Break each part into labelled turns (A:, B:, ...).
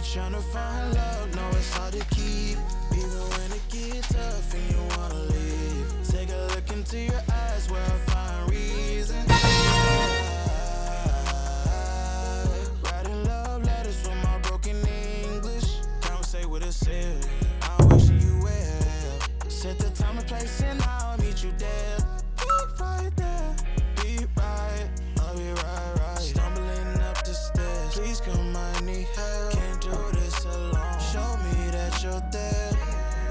A: you're tryna find love, know it's hard to keep. Even when it gets tough and you wanna leave, take a look into your eyes where I find reason. Writing love letters with my broken English. Can't say what it said, I'm wishing you well. Set the time and place and I'll meet you there. Be right there, be right, I'll be right. Stumbling up the stairs, please come, I need help. Can't do this alone, show me that you're there.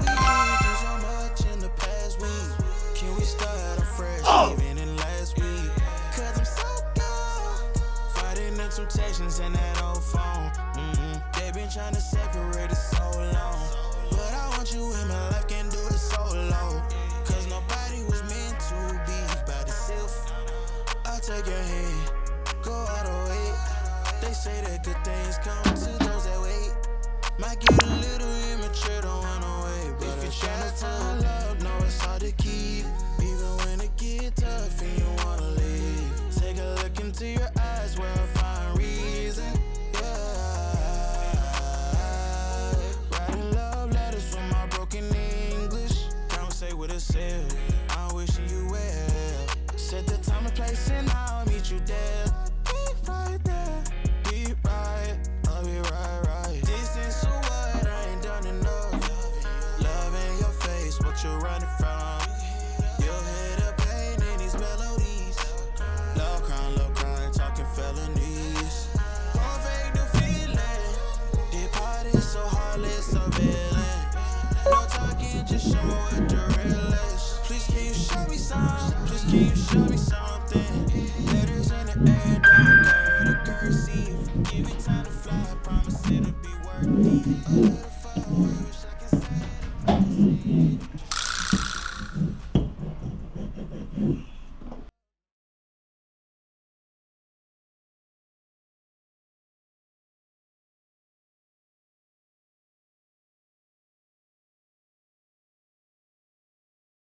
A: We been through so much in the past week. Can we start afresh, even in last week? Cause I'm so good, fighting the temptations in that old phone. They been trying to separate us so long, but I want you in my life, can't do it solo. Cause nobody was meant to be by themselves. I'll take your hand, go all the way. They say that good things come to those that wait. Might get a little immature, don't wanna wait. But if you're trying to find love, know it's hard to keep. Even when it gets tough and you wanna leave, take a look into your eyes where I find reason. Writing love letters from my broken English. Can't say what it said, I'm wishing you well. Set the time and place and I'll meet you there. Be right there, be right, I'll be right. Distance so what, I ain't done enough. Love in your face, what you're running from. You'll hear the pain in these melodies. Love crying, talking felonies. Won't fake the feeling. This part is so heartless, so villain. No talking, just show what the real is. Please can you show me something? Please can you show me something? Letters in the air, don't occur to cursive. Give it time to fly, I promise it'll be worth it.